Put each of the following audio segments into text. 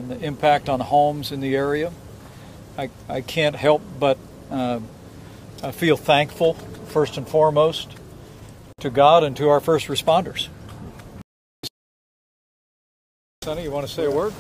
and the impact on homes in the area. I can't help but I feel thankful, first and foremost, to God and to our first responders. Sonny, you want to say a word?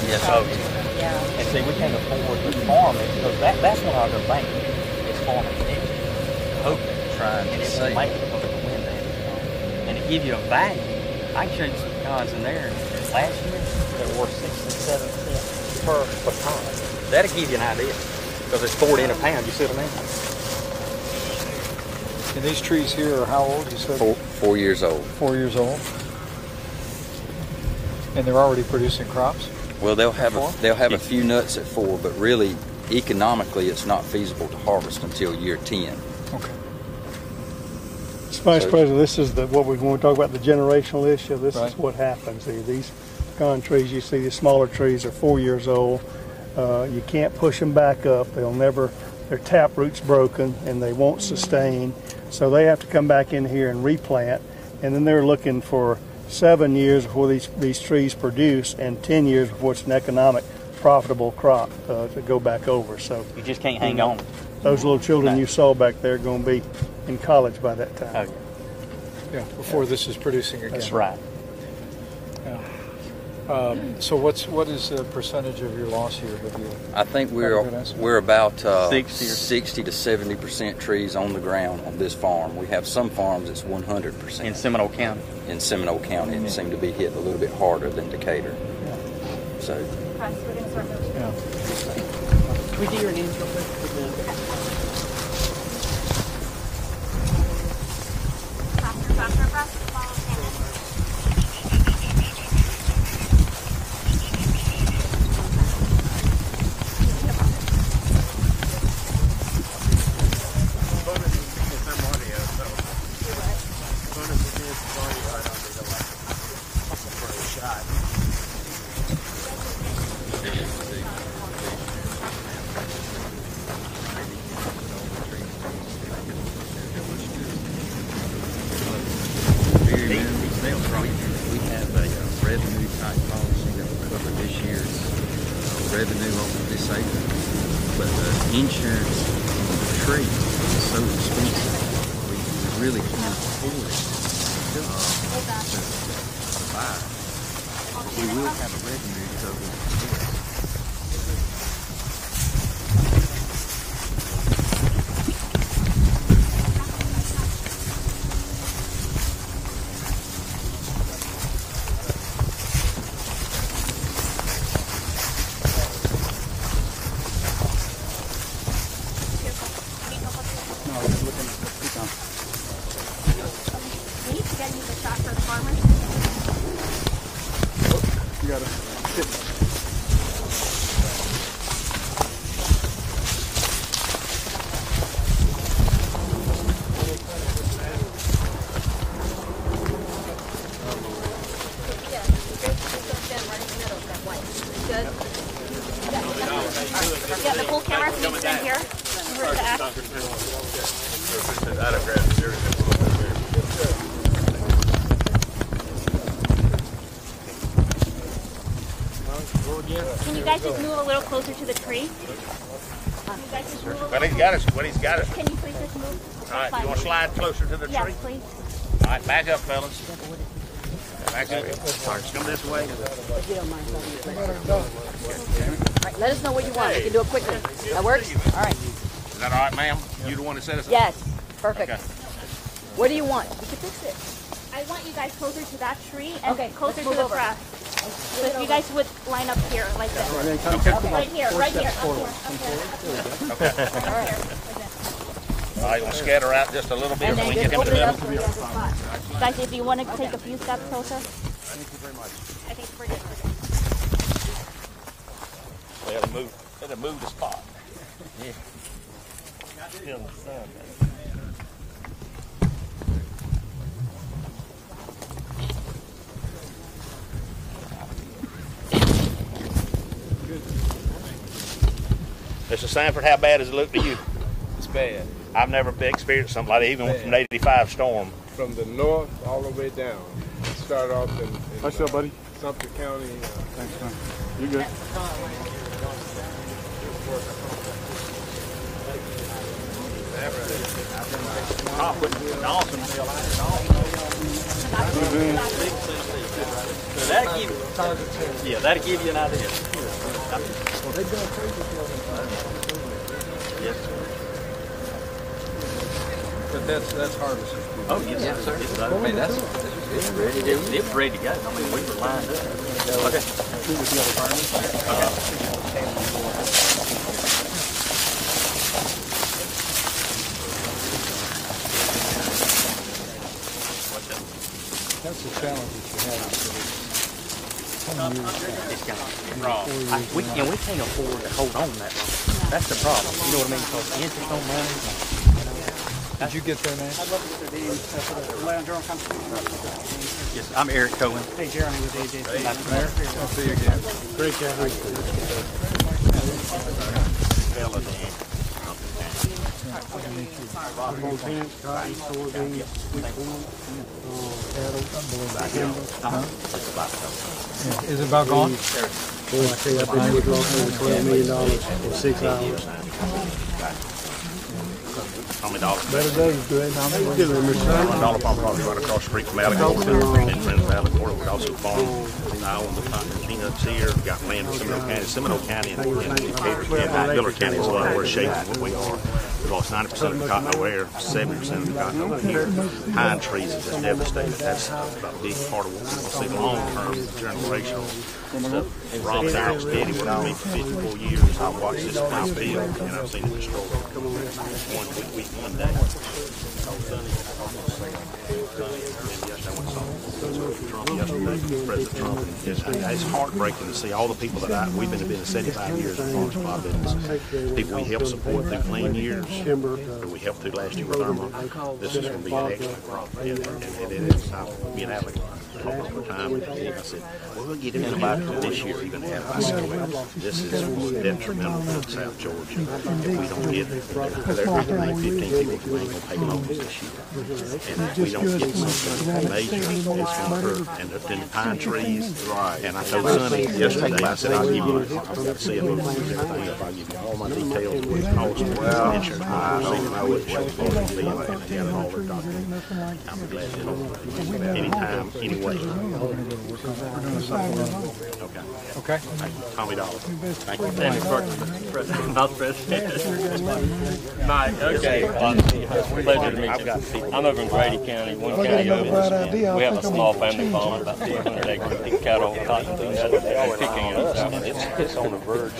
Yes, yeah. And see, we can't afford to farm it because that's one of our bank is farming it. Hoping, trying to save it because of the wind and to give you a value. I can show you some pecans in there. Last year, they were 67 cents per pecan. That'll give you an idea because it's 40 in a pound. You see what I mean? And these trees here are how old? You said 4 years old. 4 years old. And they're already producing crops? Well, they'll have a few nuts at 4, but really, economically, it's not feasible to harvest until year 10. Okay. Vice President, this is what we're going to talk about, the generational issue. This right. is what happens here. These pecan trees, you see, these smaller trees are 4 years old. You can't push them back up. They'll never, their tap root's broken and they won't sustain. So they have to come back in here and replant. And then they're looking for 7 years before these trees produce and 10 years before it's an economic, profitable crop to go back over. So you just can't hang on. Those little children you saw back there are going to be in college by that time. Yeah, before this is producing again. That's right. Yeah. So what is the percentage of your loss here? I think we're about 60 to 70% trees on the ground on this farm. We have some farms that's 100%. In Seminole County. In Seminole County, it seemed to be hit a little bit harder than Decatur. Yeah. So. Yeah. Can we do your names real quick? We have a revenue type policy that will cover this year's revenue over this acre, but the insurance on the tree is so expensive, we really can't afford it to buy. We will have a revenue to cover the expense. You got to Yeah, the full camera can be sent here. Can you guys just move a little closer to the tree? Well, he's got us. Well, he's got us. Can you please just move? All right, you want to slide closer to the tree? Yes, please. All right, back up, fellas. Back up. All right, come this way. All right, let us know what you want. We can do it quickly. That works? All right. Is that all right, ma'am? You the one that set us up? Yes. Perfect. Okay. What do you want? We can fix it. I want you guys closer to that tree and Okay, closer let's to the move over. grass. So if you guys would line up here like this. Right here, right here. Up here, up here. Okay. Up here. All right, we'll scatter out just a little bit And so then we can just get him in the open it middle. up so he has a spot. Guys, if you want to take a few steps closer. Thank you very much. I think we're good. It'll move the spot. Yeah. Still in the sun. Mr. Sanford, how bad does it look to you? It's bad. I've never experienced something like that, even from the 85 storm. From the north all the way down. It started off in What's up, buddy? Sumter County. Thanks, man. You good? Awesome deal. That'll give you an idea. Well, they've done crazy deals. Yes, sir. But that's harvested. Oh, yes, sir. Yes, sir. I mean, it's ready. It was ready to go. I mean, we were lined up. Okay. That's the challenge that you have. It's got we can't afford to hold on that long. That's the problem. You know what I mean? Because the interest on money. Did you get there, man? Yes, I'm Eric Cohen. Hey, Jeremy with AJ. Mayor, I'll see you again. Great job. Is it about gone? Boy, I tell you, I've been working off over $12 million in 6 hours. Better days, good. $1 farm property right across the street from Alligator. And in Friends of Alligator, we also farm Iowa and the cotton and peanuts here. We've got land in Seminole County. Seminole County and Decatur County. Miller County is a lot worse shape than what we are. We lost 90% of the cotton over there, 70% of the cotton over here. Pine trees is just devastated. That's a big part of what we're going to see long-term generational stuff. Rob Darrell's daddy worked with me for 54 years. I watched this plow field and I've seen it destroyed. One day. President Trump, it's heartbreaking to see all the people that we've been in business 75 years in the farm supply business. People we helped support through clean years, who we helped through last year with Irma. This is going to be an excellent crop, and it is. Me and Alec talked over time. I said, we'll get into about this year even have. I said, this is detrimental to South Georgia if we don't get it. They're going to make 15 people who ain't going to pay loans this year. And if we don't get something major, it's going to hurt. And the pine trees, and I told Sonny yesterday, I said, I'll give you, I've got to see a little everything up. I'll give you all my details of what it costs and what insurance. I know what it's going to be, and he had all their documents. I'll be glad to help anytime, anyway. Okay. Tommy Dollar. Thank you. Vice President. Mike, okay. Pleasure to meet you. I'm over in Grady County, one county over. We have a small family farm, about 400 acres of cattle, cotton, and pecans. It's on the verge.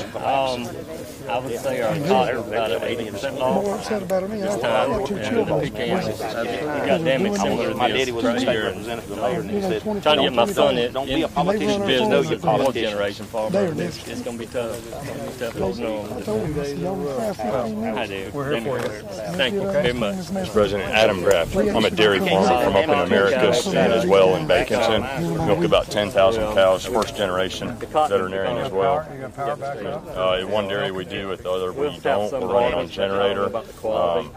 I would say our cotton is about 80% lost this time, and the pecans got damaged similar to this. My daddy was a state representative of the mayor, and he said, trying to get my son in. Don't be a politician. Just know you're a generation farmer. It's going to be tough. It's going to be tough holding on. I do. We're here for you. Thank you very much. Mr. President, Adam Graff. I'm a dairy farmer from up in Americus and as well in Baconson. Milk about 10,000 cows, first generation veterinarian as well. You got power back up? At one dairy we do, at the other we don't. We're running on generator.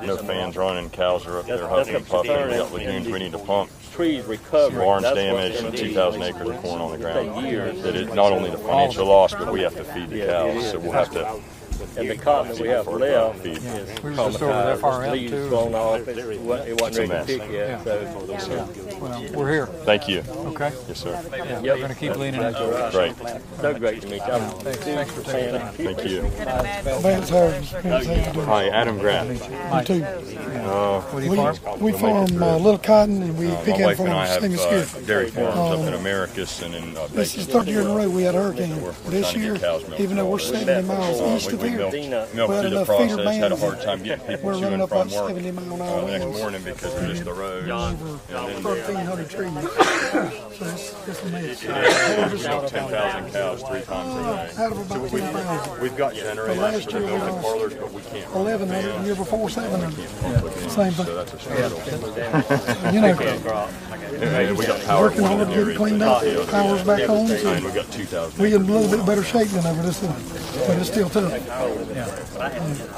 No fans running. Cows are up there huffing and puffing. We got lagoons we need to pump. Some barns damaged and 2,000 acres of corn on the ground. That is not only the financial loss, but we have to feed the cows. So we'll have to. And the cotton that we have left is FRM leaves too. blown off. It wasn't ready to pick yet. Well, we're here. Thank you. Okay. Yes, sir. Yeah, we're going to keep leaning into it. Great. So great to meet you. Thanks for taking time. Thank you. Vance Harris. Hi, Adam Graff. Me too. What do you farm? We farm little cotton and we pick My it wife from and I a single have skid. dairy farms up in Americus and in This is the third year in a row we had a hurricane. This year, even though we're 70 miles east of we here, milked we had through the enough feeder process, had a bands. hard time getting people We're to running and up from about work 70 mile an hour the next winds. morning because of just the roads. And then 1,300 trees. So it's a mess. we milk 10,000 cows 3 times a day. Out of about 10,000. We've got generators for the milking parlors, but we can't. 1,100, the year before 700. Same thing. So that's a struggle. You know, We got power working hard to get it cleaned up, power's back on. and So we got 2,000. we in a little bit better shape than ever, but it's still tough.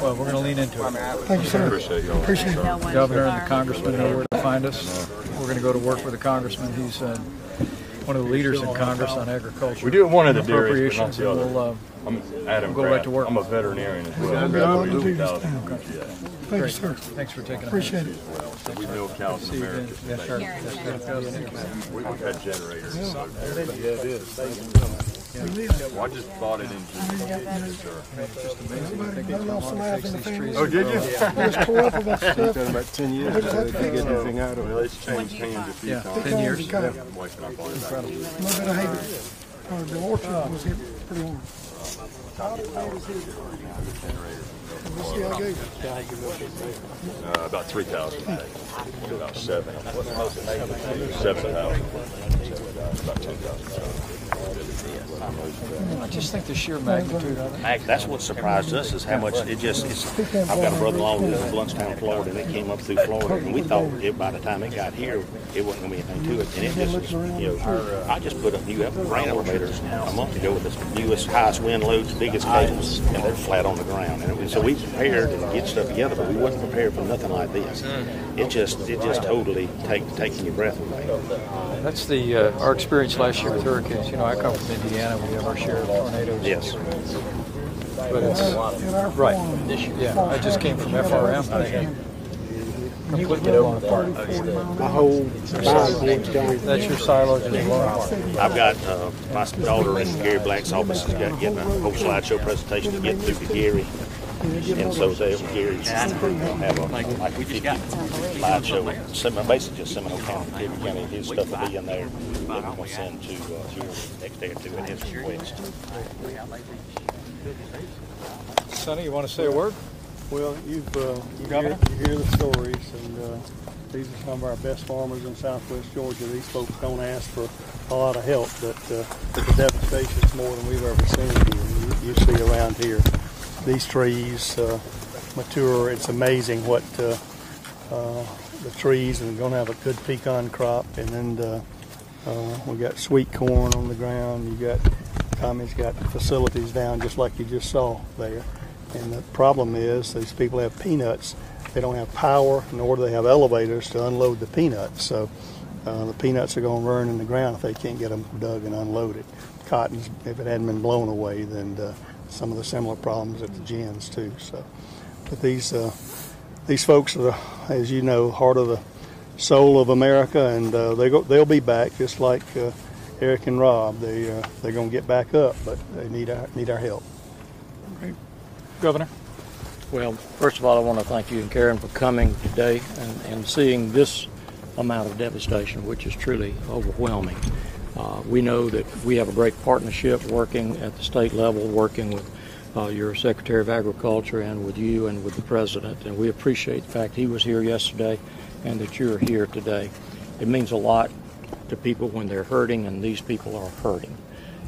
Well, we're going to lean into it. Thank you, sir. Appreciate y'all. Appreciate it. The governor and the congressman know where to find us. We're going to go to work with the congressman. He's one of the leaders in Congress on agriculture. We do one of the dairies, appropriations, but not the and other. I'm Adam we'll go right to work. I'm a veterinarian as well. Thank you, sir. Thanks for taking it. Appreciate it. We milk cows in America. Yes, sir. Yes, sir. We've had generators. So. Yeah, it is. Well, I just bought it in I lost some lives in the family. Oh, did you? I was tore up about stuff. It's been about 10 years before they could get anything out of it. Well, it's changed hands a few times. 10 years. Got it. My wife and I bought it back. A little bit of hate. The orchard was hit pretty hard. We'll see how it goes. About 3,000. About 7,000. About 10,000. I just think the sheer magnitude of it. That's what surprised us is how much it just is. I've got a brother-in-law who lives in Bluntstown, Florida, and it came up through Florida, and we thought by the time it got here, it wasn't going to be anything to it. And it just is, I just put up new grain elevators a month ago with the newest, highest wind loads, biggest cables, and they're flat on the ground. And so we prepared and get stuff together, but we wasn't prepared for nothing like this. It just totally taking your breath away. That's our experience last year with hurricanes. You know, I come from Indiana. We have our share of tornadoes. Yes. But it's right. Yeah, I just came from FRM. They had completely blown apart. My whole board's gone. That's your silos just blown apart. I've got my daughter in Gary Black's office has got getting a whole slideshow presentation to get through to Gary. And so they Gary's have a like a 50 slideshow, basically just Seminole County, Gary County. His stuff will be in there that I'm going to send to here next day or two at his request. Sonny, you want to say a word? Well, you hear the stories, and these are some of our best farmers in Southwest Georgia. These folks don't ask for a lot of help, but the devastation is more than we've ever seen here. You see around here. These trees mature. It's amazing what the trees, and going to have a good pecan crop. And then we got sweet corn on the ground. Tommy's got facilities down just like you just saw there. And the problem is these people have peanuts. They don't have power, nor do they have elevators to unload the peanuts. So the peanuts are going to burn in the ground if they can't get them dug and unloaded. Cotton, if it hadn't been blown away, then some of the similar problems at the gins too. So, but these folks are, as you know, heart of the soul of America, and they'll be back just like Eric and Rob. They're going to get back up, but they need our help. Great. Governor. Well, first of all, I want to thank you and Karen for coming today and seeing this amount of devastation, which is truly overwhelming. We know that we have a great partnership working at the state level, working with your Secretary of Agriculture and with you and with the President, and we appreciate the fact he was here yesterday and that you're here today. It means a lot to people when they're hurting, and these people are hurting.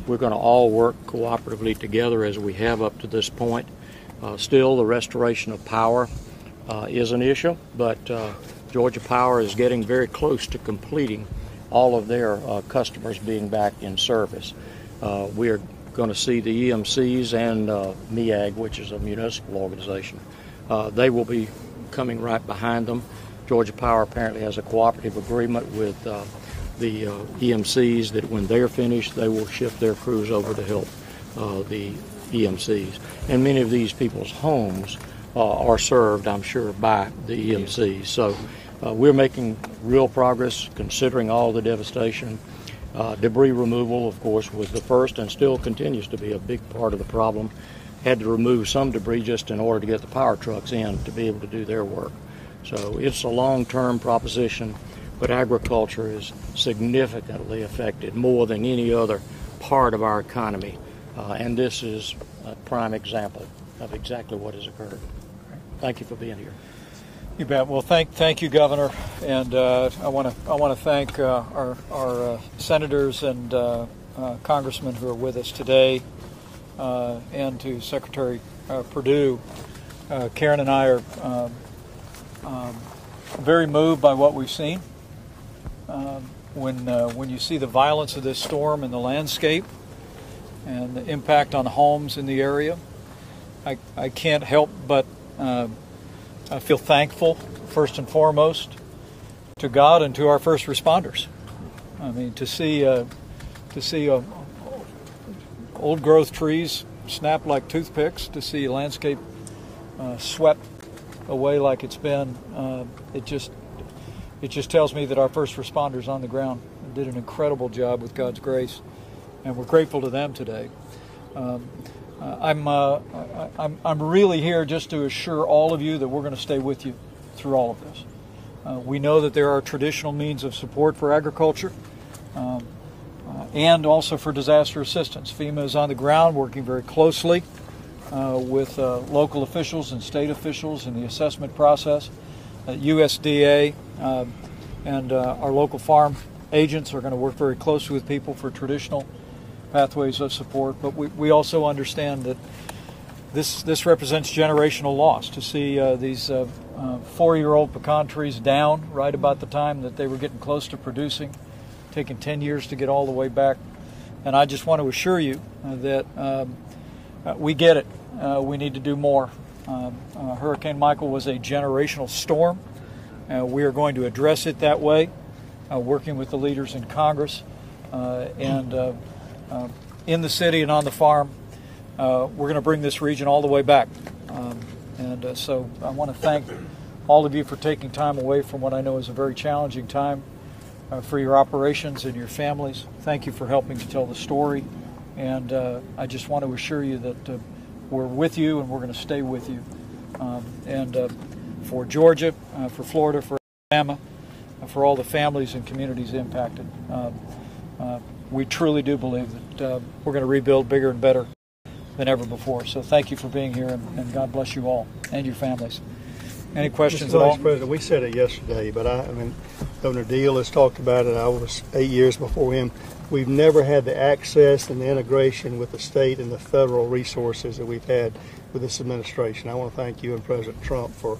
We're going to all work cooperatively together as we have up to this point. Still, the restoration of power is an issue, but Georgia Power is getting very close to completing all of their customers being back in service. We are going to see the EMCs and MEAG, which is a municipal organization. They will be coming right behind them. Georgia Power apparently has a cooperative agreement with the EMCs that when they're finished, they will shift their crews over to help the EMCs. And many of these people's homes are served, I'm sure, by the EMCs. So we're making real progress considering all the devastation. Debris removal, of course, was the first and still continues to be a big part of the problem. Had to remove some debris just in order to get the power trucks in to be able to do their work. So it's a long-term proposition, but agriculture is significantly affected more than any other part of our economy. And this is a prime example of exactly what has occurred. Thank you for being here. You bet. Well, thank you, Governor, and I want to thank our senators and congressmen who are with us today, and to Secretary Perdue. Karen and I are very moved by what we've seen. When you see the violence of this storm in the landscape and the impact on homes in the area, I can't help but I feel thankful, first and foremost, to God and to our first responders. I mean, to see old growth trees snap like toothpicks, to see landscape swept away like it's been, it just tells me that our first responders on the ground did an incredible job with God's grace, and we're grateful to them today. I'm really here just to assure all of you that we're going to stay with you through all of this. We know that there are traditional means of support for agriculture and also for disaster assistance. FEMA is on the ground working very closely with local officials and state officials in the assessment process. USDA and our local farm agents are going to work very closely with people for traditional pathways of support, but we also understand that this represents generational loss. To see these 4-year-old pecan trees down right about the time that they were getting close to producing, taking 10 years to get all the way back. And I just want to assure you that we get it. We need to do more. Hurricane Michael was a generational storm. We are going to address it that way, working with the leaders in Congress and in the city and on the farm. We're going to bring this region all the way back. So I want to thank all of you for taking time away from what I know is a very challenging time for your operations and your families. Thank you for helping to tell the story. And I just want to assure you that we're with you and we're going to stay with you. For Georgia, for Florida, for Alabama, for all the families and communities impacted, we truly do believe that we're going to rebuild bigger and better than ever before. So thank you for being here, and God bless you all and your families. Any questions Mr. at all? Vice President, we said it yesterday, but I mean, Governor Deal has talked about it. I was 8 years before him. We've never had the access and the integration with the state and the federal resources that we've had with this administration. I want to thank you and President Trump for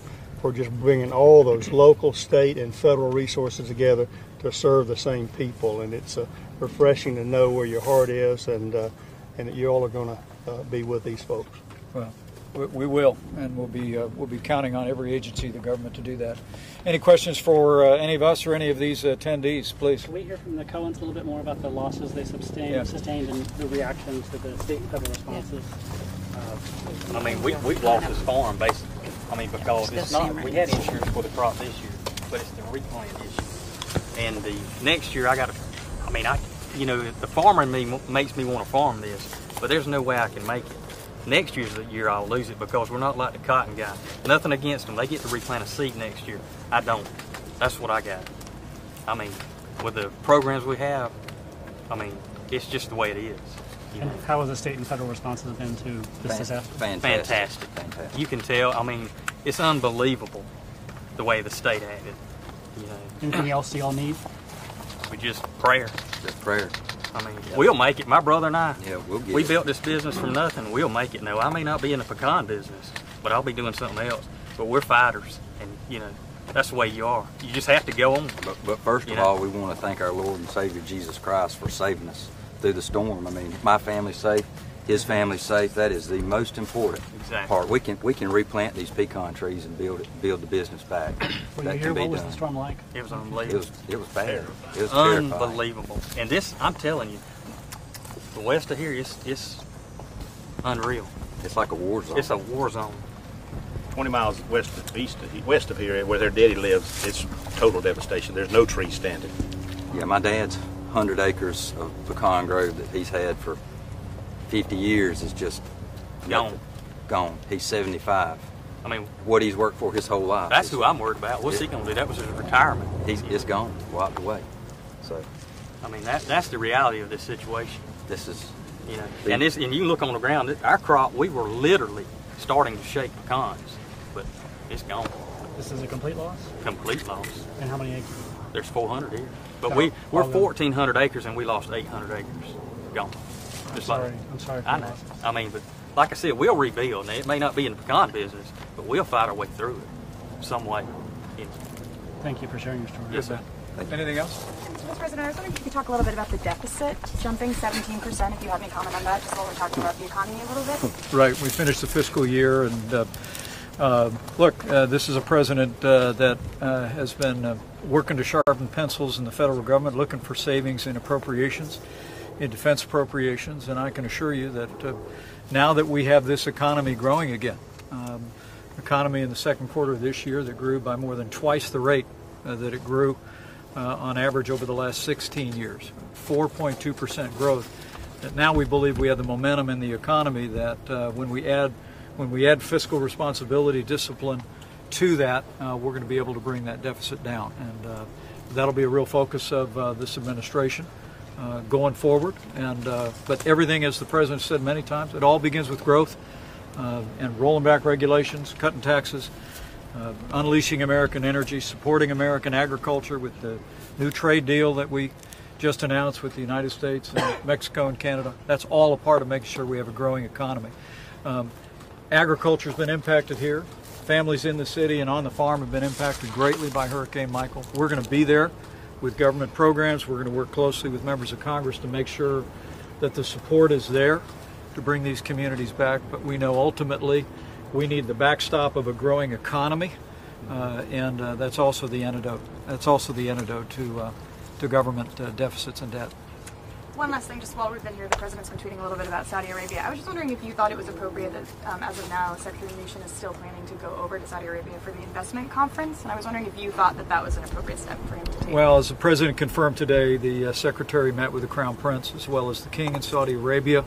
just bringing all those local, state, and federal resources together to serve the same people. And it's refreshing to know where your heart is, and that you all are going to be with these folks. Well, we will, and we'll be counting on every agency of the government to do that. Any questions for any of us or any of these attendees, please? Can we hear from the Cohens a little bit more about the losses they sustained and the reactions to the state and federal responses? I mean, we've lost this farm basically. I mean, because it's not, we had insurance for the crop this year, but it's the replant issue. And the next year the farmer in me makes me want to farm this, but there's no way I can make it. Next year's the year I'll lose it because we're not like the cotton guy. Nothing against them. They get to replant a seed next year. I don't. That's what I got. I mean, with the programs we have, I mean, it's just the way it is. And how has the state and federal responses been to this disaster? Fantastic. You can tell. I mean, it's unbelievable the way the state acted. You know. Anything else y'all need? We just prayer. Just prayer. I mean, we'll make it. My brother and I, we it. built this business from nothing. We'll make it. No, I may not be in the pecan business, but I'll be doing something else. But we're fighters, and that's the way you are. You just have to go on. But first of all, we want to thank our Lord and Savior Jesus Christ for saving us through the storm. I mean, my family's safe, his family's safe. That is the most important part. We can replant these pecan trees and build the business back. Were you here? What was the storm like? It was unbelievable. It was bad. It was unbelievable. And this, I'm telling you, the west of here, it's unreal. It's like a war zone. It's a war zone. 20 miles west of here, where their daddy lives, it's total devastation. There's no trees standing. Yeah, my dad's 100 acres of pecan grove that he's had for 50 years is just Gone. Gone. He's 75. I mean, what he's worked for his whole life. That's who I'm worried about. What's he going to do? That was his retirement. It's gone, wiped away. So, I mean, that's the reality of this situation. This is, you know, and you can look on the ground. Our crop, we were literally starting to shake pecans, but it's gone. This is a complete loss? Complete loss. And how many acres? There's 400 here. But we're 1,400 acres and we lost 800 acres. Gone. I'm sorry for I know. losses. I mean, but like I said, we'll rebuild. Now, it may not be in the pecan business, but we'll fight our way through it some way. You know. Thank you for sharing your story. Yes, sir. Anything else? Mr. President, I was wondering if you could talk a little bit about the deficit jumping 17%, if you have any comment on that, just while we're talking about the economy a little bit. Right. We finished the fiscal year, and look, this is a president that has been working to sharpen pencils in the federal government, looking for savings in appropriations, in defense appropriations, and I can assure you that now that we have this economy growing again, economy in the second quarter of this year that grew by more than twice the rate that it grew on average over the last 16 years, 4.2% growth. That now we believe we have the momentum in the economy that when we add fiscal responsibility, discipline to that, we're going to be able to bring that deficit down, and that'll be a real focus of this administration going forward. And but everything, as the president said many times, it all begins with growth and rolling back regulations, cutting taxes, unleashing American energy, supporting American agriculture with the new trade deal that we just announced with the United States and Mexico and Canada. That's all a part of making sure we have a growing economy. Agriculture's been impacted here. Families in the city and on the farm have been impacted greatly by Hurricane Michael. We're going to be there with government programs. We're going to work closely with members of Congress to make sure that the support is there to bring these communities back. But we know ultimately we need the backstop of a growing economy, and that's also the antidote. That's also the antidote to government deficits and debt. One last thing, just while we've been here, the president's been tweeting a little bit about Saudi Arabia. I was just wondering if you thought it was appropriate that, as of now, Secretary Mnuchin is still planning to go over to Saudi Arabia for the investment conference, and I was wondering if you thought that that was an appropriate step for him to take. Well, as the president confirmed today, the secretary met with the Crown Prince as well as the King in Saudi Arabia.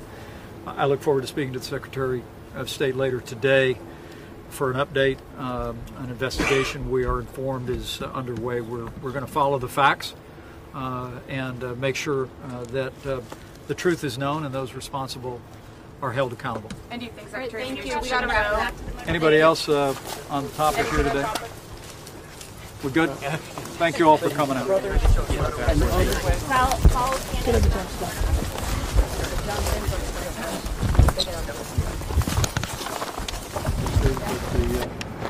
I look forward to speaking to the Secretary of State later today for an update. An investigation, we are informed, is underway. We're going to follow the facts and make sure that the truth is known and those responsible are held accountable. And do you think Secretary Thank you. Mnuchin We should gotta wrap it up. Anybody else on the topic here today? We're good? Thank you all for coming out.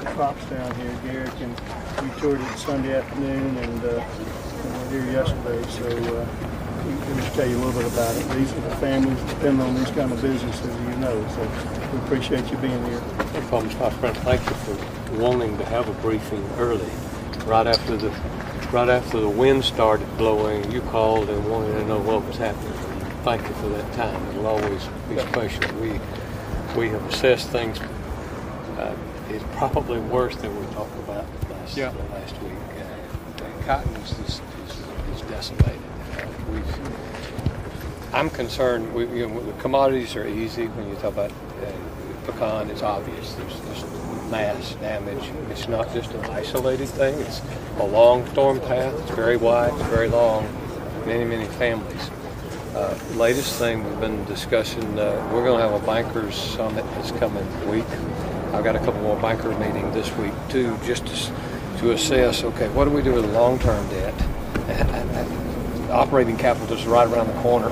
The crops down here, Garrick, and we toured it Sunday afternoon and we were here yesterday, so let me tell you a little bit about it. These are the families that depend on these kind of businesses, you know, so we appreciate you being here. No problem, Vice President. Thank you for wanting to have a briefing early. Right after the wind started blowing, you called and wanted to know what was happening. Thank you for that time. It'll always be special. We have assessed things. It's probably worse than we talked about last week. Cotton is decimated. I'm concerned. The commodities are easy when you talk about pecan. It's obvious. There's mass damage. It's not just an isolated thing. It's a long storm path. It's very wide. It's very long. Many families. Latest thing we've been discussing. We're going to have a bankers summit this coming week. I've got a couple more banker meetings this week too, just to assess, okay, what do we do with long-term debt? And operating capital is right around the corner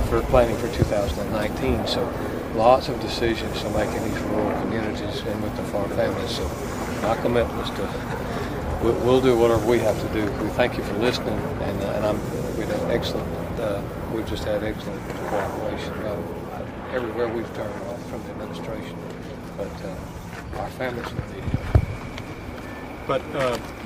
for planning for 2019. So lots of decisions to make in these rural communities and with the farm families. So my commitment is to, we'll do whatever we have to do. We thank you for listening, and we've had excellent, we've just had excellent cooperation everywhere we've turned from the administration. But our families need help.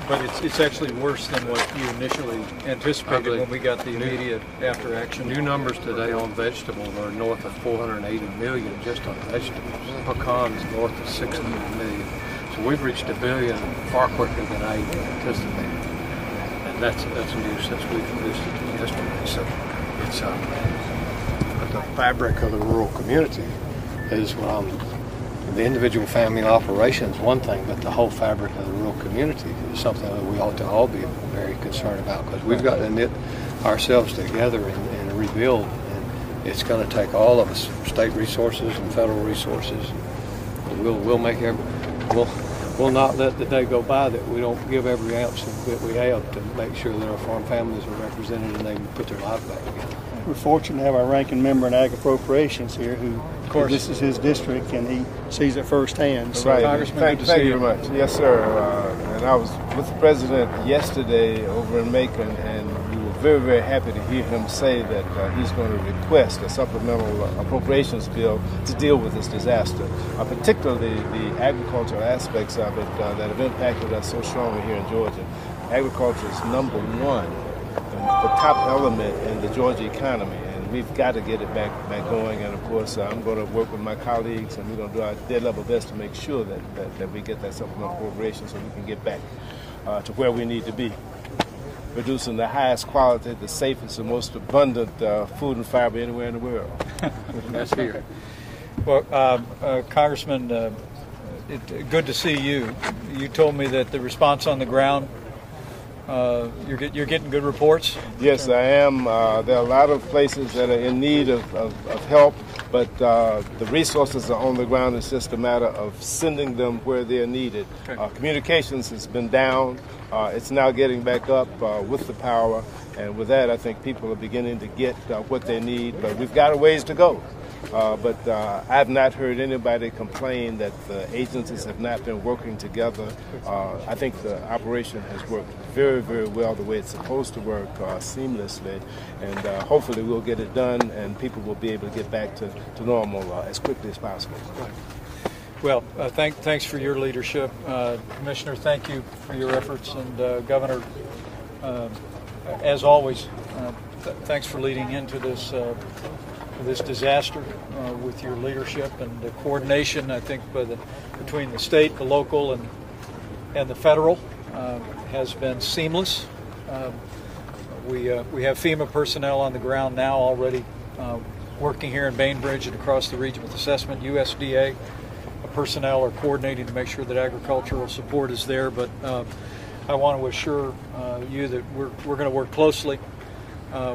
But it's actually worse than what you initially anticipated when we got the immediate after action. New numbers today on vegetables are north of 480 million just on vegetables. Pecans north of 600 million. So we've reached $1 billion far quicker than I even anticipated. and that's news since we introduced it yesterday. So it's but the fabric of the rural community is what the individual family and operations one thing, but the whole fabric of the rural community is something that we ought to all be very concerned about, because we've got to knit ourselves together and rebuild, and it's going to take all of us, state resources and federal resources. We'll not let the day go by that we don't give every ounce that we have to make sure that our farm families are represented and they can put their lives back together. We're fortunate to have our ranking member in Ag Appropriations here, who, of course, this is his district and he sees it firsthand. So, right. Congressman, thank you very much. Yes, sir. And I was with the president yesterday over in Macon, and we were very, very happy to hear him say that he's going to request a supplemental appropriations bill to deal with this disaster, particularly the agricultural aspects of it that have impacted us so strongly here in Georgia. Agriculture is number one, the top element in the Georgia economy, and we've got to get it back going. And of course, I'm going to work with my colleagues, and we're going to do our dead level best to make sure that we get that supplemental appropriation so we can get back to where we need to be, producing the highest quality, the safest, and most abundant food and fiber anywhere in the world. That's here. Well, Congressman, good to see you. You told me that the response on the ground, you're getting good reports? Yes, I am. There are a lot of places that are in need of help, but the resources are on the ground. It's just a matter of sending them where they're needed. Okay. Communications has been down. It's now getting back up with the power, and with that, I think people are beginning to get what they need, but we've got a ways to go. But I've not heard anybody complain that the agencies have not been working together. I think the operation has worked very, very well the way it's supposed to work, seamlessly, and hopefully we'll get it done and people will be able to get back to normal as quickly as possible. Right. Well, thanks for your leadership. Commissioner, thank you for your efforts, and Governor, as always, thanks for leading into this disaster with your leadership and the coordination, I think, between the state, the local, and the federal has been seamless. We have FEMA personnel on the ground now already working here in Bainbridge and across the region with assessment. USDA personnel are coordinating to make sure that agricultural support is there, but I want to assure you that we're going to work closely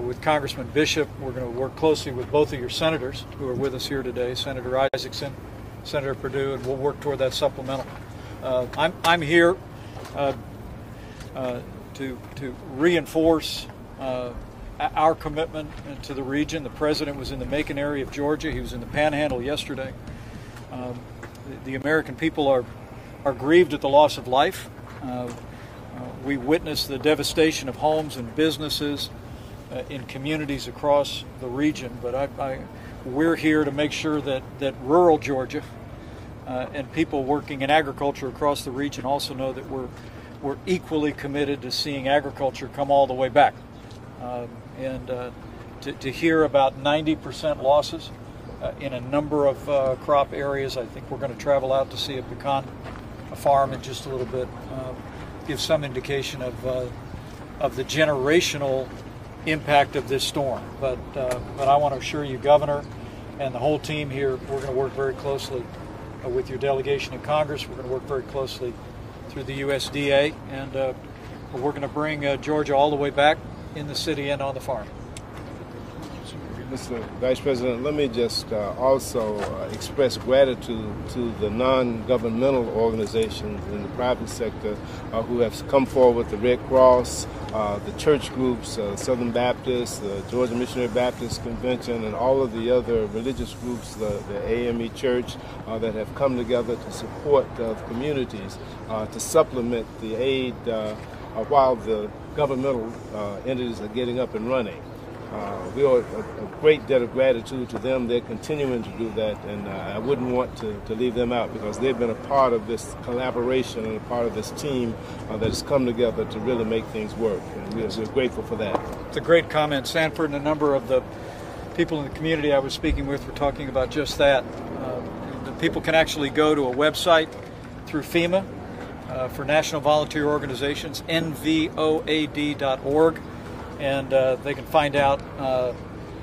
with Congressman Bishop. We're going to work closely with both of your senators who are with us here today, Senator Isaacson, Senator Perdue, and we'll work toward that supplemental. I'm here to reinforce our commitment to the region. The President was in the Macon area of Georgia. He was in the Panhandle yesterday. The American people are grieved at the loss of life. We witnessed the devastation of homes and businesses in communities across the region, but we're here to make sure that rural Georgia and people working in agriculture across the region also know that we're equally committed to seeing agriculture come all the way back. And to hear about 90% losses in a number of crop areas, I think we're going to travel out to see a pecan farm in just a little bit, give some indication of the generational impact of this storm. But I want to assure you, Governor, and the whole team here, we're going to work very closely with your delegation in Congress. We're going to work very closely through the USDA, and we're going to bring Georgia all the way back in the city and on the farm. Mr. Vice President, let me just also express gratitude to the non-governmental organizations in the private sector who have come forward with the Red Cross, the church groups, Southern Baptist, the Georgia Missionary Baptist Convention, and all of the other religious groups, the AME Church, that have come together to support the communities, to supplement the aid while the governmental entities are getting up and running. We owe a great debt of gratitude to them. They're continuing to do that, and I wouldn't want to leave them out because they've been a part of this collaboration and a part of this team that has come together to really make things work, and we're grateful for that. It's a great comment. Sanford and a number of the people in the community I was speaking with were talking about just that. The people can actually go to a website through FEMA, for National Volunteer Organizations, nvoad.org, and they can find out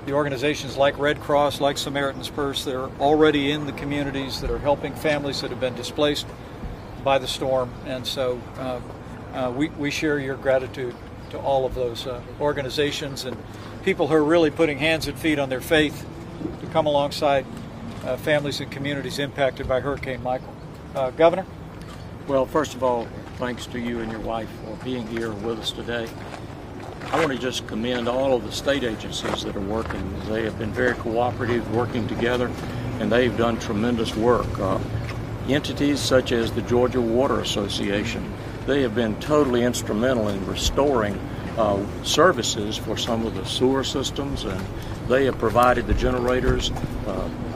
the organizations like Red Cross, like Samaritan's Purse, that are already in the communities that are helping families that have been displaced by the storm. And so we share your gratitude to all of those organizations and people who are really putting hands and feet on their faith to come alongside families and communities impacted by Hurricane Michael. Governor? Well, first of all, thanks to you and your wife for being here with us today. I want to just commend all of the state agencies that are working. They have been very cooperative, working together, and they've done tremendous work. Entities such as the Georgia Water Association, they have been totally instrumental in restoring services for some of the sewer systems, and they have provided the generators.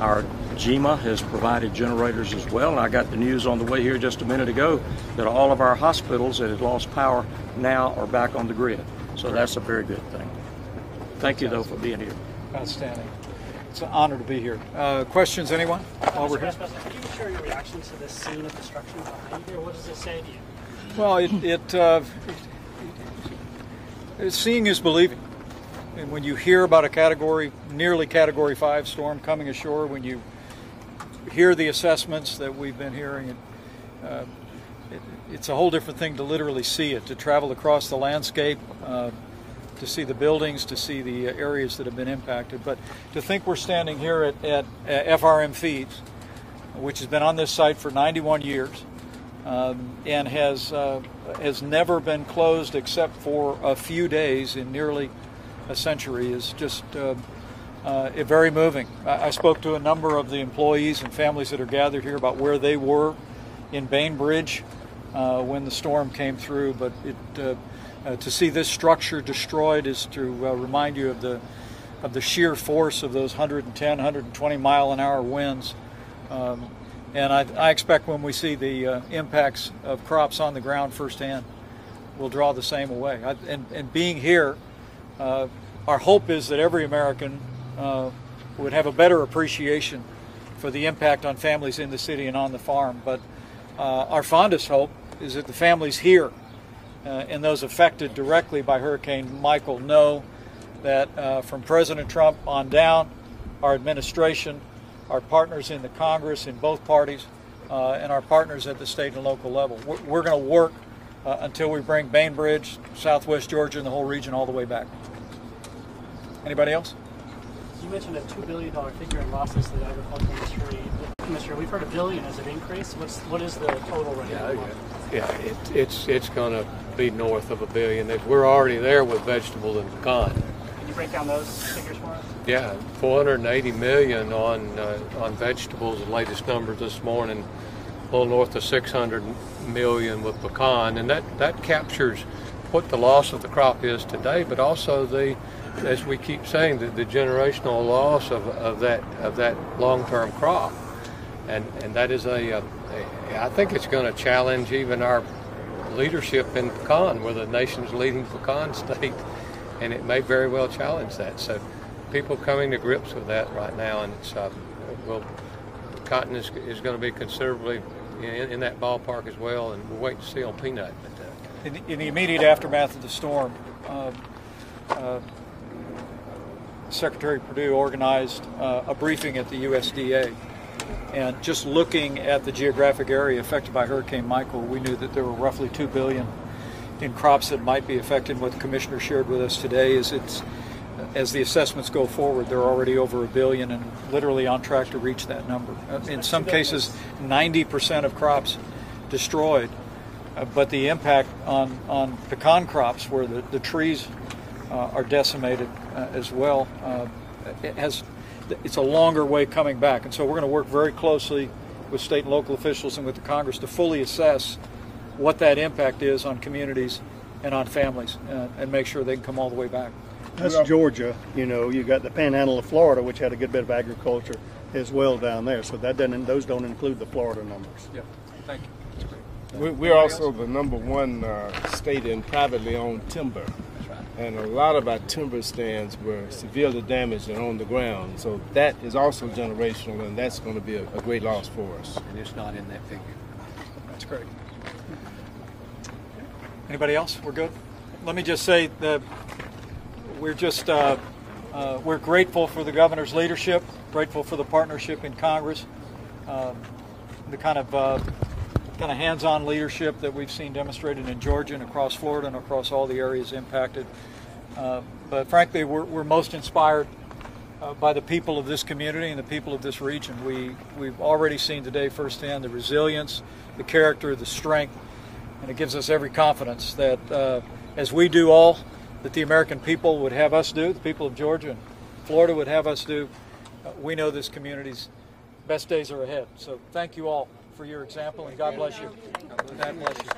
Our GEMA has provided generators as well, and I got the news on the way here just a minute ago that all of our hospitals that had lost power now are back on the grid. So that's a very good thing. Thank you, though, for being here. Outstanding. It's an honor to be here. Questions, anyone? While we're here? Can you share your reaction to this scene of destruction behind you? What does it say to you? Well, seeing is believing. And when you hear about a nearly Category 5 storm coming ashore, when you hear the assessments that we've been hearing, it's a whole different thing to literally see it, to travel across the landscape, to see the buildings, to see the areas that have been impacted. But to think we're standing here at FRM Feeds, which has been on this site for 91 years, and has never been closed except for a few days in nearly a century, is just very moving. I spoke to a number of the employees and families that are gathered here about where they were in Bainbridge when the storm came through, but to see this structure destroyed is to remind you of the sheer force of those 110, 120 mile an hour winds. And I expect when we see the impacts of crops on the ground firsthand, we'll draw the same away. And being here, our hope is that every American would have a better appreciation for the impact on families in the city and on the farm. But our fondest hope is that the families here and those affected directly by Hurricane Michael know that from President Trump on down, our administration, our partners in the Congress in both parties, and our partners at the state and local level, we're going to work until we bring Bainbridge, Southwest Georgia, and the whole region all the way back. Anybody else? You mentioned a $2 billion figure in losses to the agricultural industry. Commissioner, we've heard $1 billion as an increase. What is the total right now? It's going to be north of $1 billion. We're already there with vegetables and pecan. Can you break down those figures for us? Yeah, $480 million on vegetables. The latest numbers this morning, a little north of $600 million with pecan, and that captures what the loss of the crop is today, but also as we keep saying, the generational loss of that long-term crop, and that is I think it's going to challenge even our leadership in pecan. We're the nation's leading pecan state, and it may very well challenge that. So people coming to grips with that right now, and it's cotton is going to be considerably in that ballpark as well, and we'll wait to see on peanut. But, in the immediate aftermath of the storm, Secretary Perdue organized a briefing at the USDA, and just looking at the geographic area affected by Hurricane Michael, we knew that there were roughly $2 billion in crops that might be affected. What the Commissioner shared with us today is as the assessments go forward, they're already over $1 billion and literally on track to reach that number. In some cases, 90% of crops destroyed, but the impact on pecan crops where the trees are decimated as well, it's a longer way coming back. And so we're going to work very closely with state and local officials and with the Congress to fully assess what that impact is on communities and on families, and make sure they can come all the way back. That's Georgia. You got the panhandle of Florida, which had a good bit of agriculture as well down there. So those don't include the Florida numbers. Yeah, thank you. That's great. We're also the #1 state in privately owned timber. And a lot of our timber stands were severely damaged and on the ground. So that is also generational, and that's going to be a great loss for us. And it's not in that figure. That's great. Anybody else? We're good? Let me just say that we're grateful for the governor's leadership, grateful for the partnership in Congress, the kind of hands-on leadership that we've seen demonstrated in Georgia and across Florida and across all the areas impacted. But frankly, we're most inspired by the people of this community and the people of this region. We've already seen today firsthand the resilience, the character, the strength, and it gives us every confidence that as we do all that the American people would have us do, the people of Georgia and Florida would have us do, we know this community's best days are ahead. So thank you all for your example, and God bless you. God bless you.